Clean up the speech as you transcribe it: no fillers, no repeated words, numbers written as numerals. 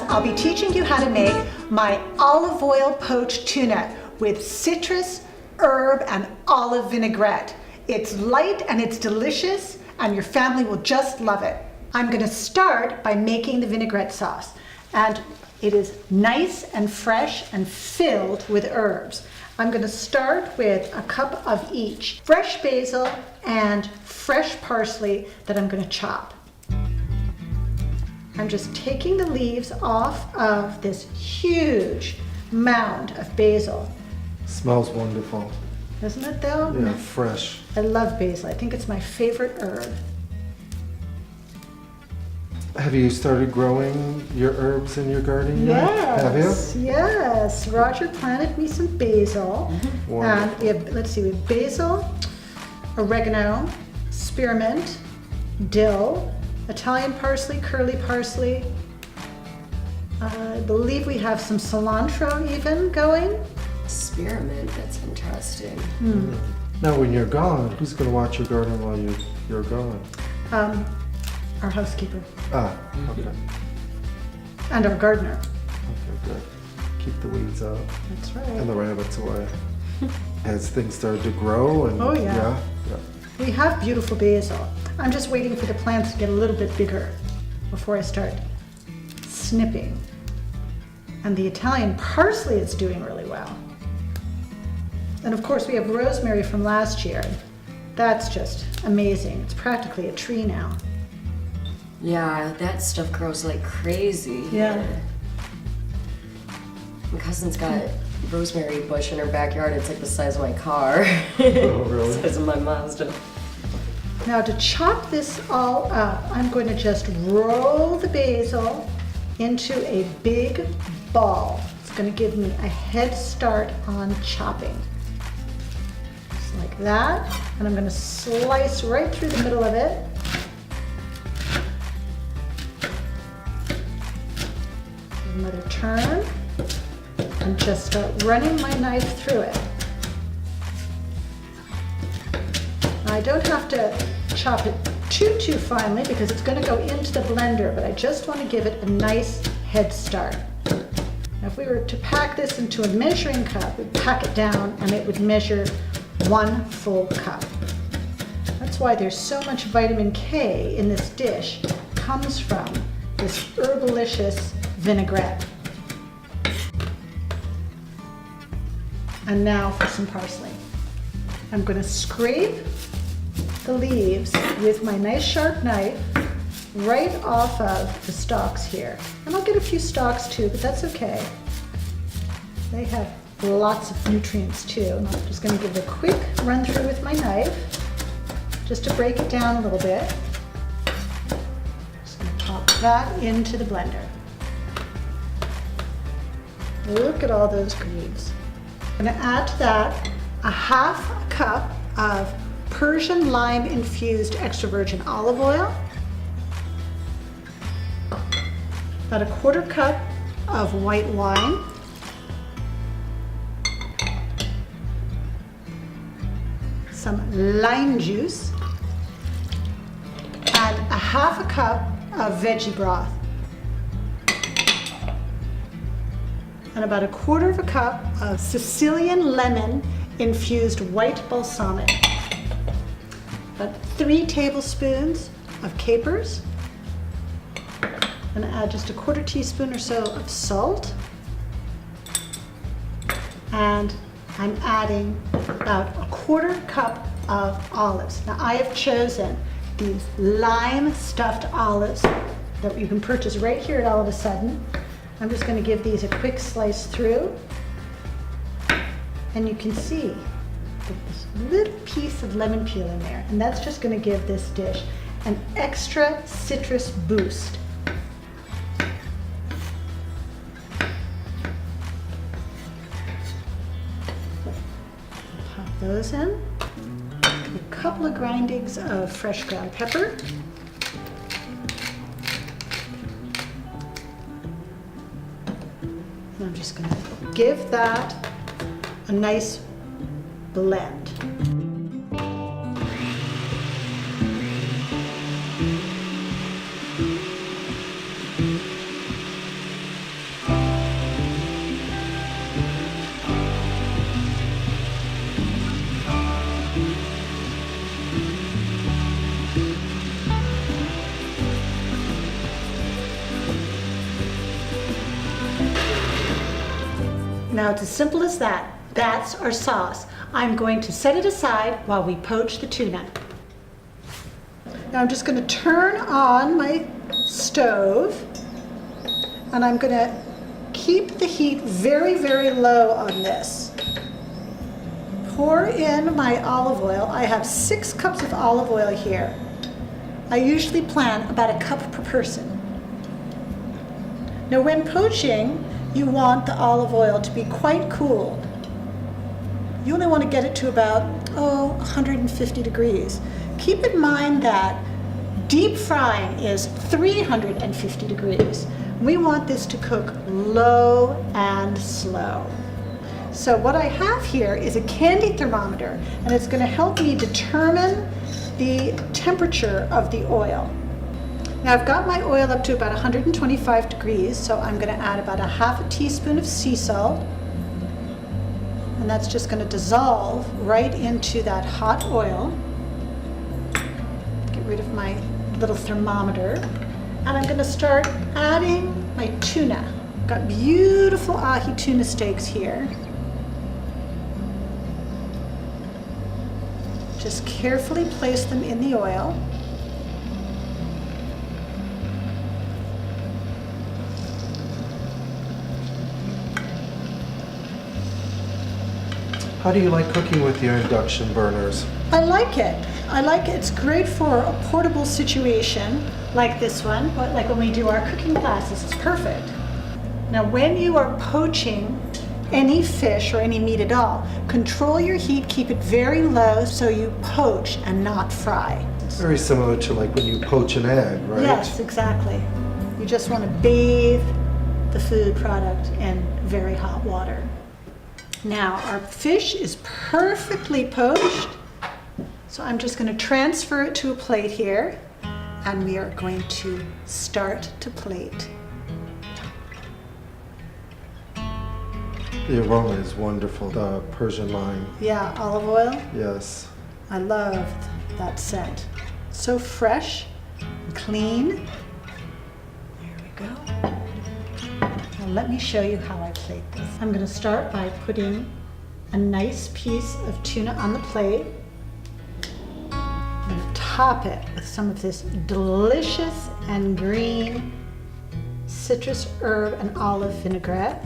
I'll be teaching you how to make my olive oil poached tuna with citrus, herb, and olive vinaigrette. It's light and it's delicious, and your family will just love it. I'm going to start by making the vinaigrette sauce, and it is nice and fresh and filled with herbs. I'm going to start with a cup of each fresh basil and fresh parsley that I'm going to chop. I'm just taking the leaves off of this huge mound of basil. Smells wonderful. Isn't it though? Yeah, fresh. I love basil. I think it's my favorite herb. Have you started growing your herbs in your garden yet? Yes. Have you? Yes. Roger planted me some basil. Wonderful. And we have, let's see, we have basil, oregano, spearmint, dill, Italian parsley, curly parsley. I believe we have some cilantro even going. Spearmint, that's interesting. Now when you're gone, who's going to watch your garden while you're gone? Our housekeeper Ah, okay. and our gardener. Okay, good. Keep the weeds out That's and right. the rabbits away. As things started to grow and Oh, yeah. yeah. We have beautiful basil. I'm just waiting for the plants to get a little bit bigger before I start snipping. And the Italian parsley is doing really well. And of course we have rosemary from last year. That's just amazing. It's practically a tree now. Yeah, that stuff grows like crazy. Yeah. My cousin's got a rosemary bush in her backyard. It's like the size of my car. Oh, really? The size of my Mazda. Now to chop this all up, I'm going to just roll the basil into a big ball. It's going to give me a head start on chopping. Just like that. And I'm going to slice right through the middle of it. Another turn. And just start running my knife through it. I don't have to chop it too finely because it's going to go into the blender, but I just want to give it a nice head start. Now if we were to pack this into a measuring cup, we'd pack it down and it would measure 1 full cup. That's why there's so much vitamin K in this dish. It comes from this herbalicious vinaigrette. And now for some parsley. I'm going to scrape the leaves with my nice sharp knife right off of the stalks here. And I'll get a few stalks too, but that's okay. They have lots of nutrients too. And I'm just going to give it a quick run through with my knife just to break it down a little bit. Just going to pop that into the blender. Look at all those greens. I'm going to add to that a half a cup of Persian lime infused extra virgin olive oil, about a 1/4 cup of white wine, some lime juice, and a half a cup of veggie broth, and about a 1/4 cup of Sicilian lemon infused white balsamic. About 3 tablespoons of capers. I'm going to add just a 1/4 teaspoon or so of salt. And I'm adding about a 1/4 cup of olives. Now I have chosen these lime stuffed olives that you can purchase right here at All of a Sudden. I'm just going to give these a quick slice through. And you can see this little piece of lemon peel in there, and that's just going to give this dish an extra citrus boost. Pop those in. A couple of grindings of fresh ground pepper. And I'm just going to give that a nice blend. Now it's as simple as that. That's our sauce. I'm going to set it aside while we poach the tuna. Now I'm just going to turn on my stove, and I'm going to keep the heat very, very low on this. Pour in my olive oil. I have 6 cups of olive oil here. I usually plan about a cup per person. Now when poaching, you want the olive oil to be quite cool. You only want to get it to about, 150 degrees. Keep in mind that deep frying is 350 degrees. We want this to cook low and slow. So what I have here is a candy thermometer, and it's going to help me determine the temperature of the oil. Now I've got my oil up to about 125 degrees, so I'm going to add about a half a teaspoon of sea salt. And that's just going to dissolve right into that hot oil. Get rid of my little thermometer. And I'm going to start adding my tuna. Got beautiful ahi tuna steaks here. Just carefully place them in the oil. How do you like cooking with your induction burners? I like it. I like it. It's great for a portable situation like this one, but like when we do our cooking classes, it's perfect. Now when you are poaching any fish or any meat at all, control your heat, keep it very low so you poach and not fry. Very similar to like when you poach an egg, right? Yes, exactly. You just want to bathe the food product in very hot water. Now our fish is perfectly poached, so I'm just going to transfer it to a plate here, and we are going to start to plate. The aroma is wonderful. The Persian lime. Yeah, olive oil. Yes. I love that scent. So fresh and clean. There we go. Now let me show you how I plate this. I'm going to start by putting a nice piece of tuna on the plate. I'm going to top it with some of this delicious and green citrus herb and olive vinaigrette.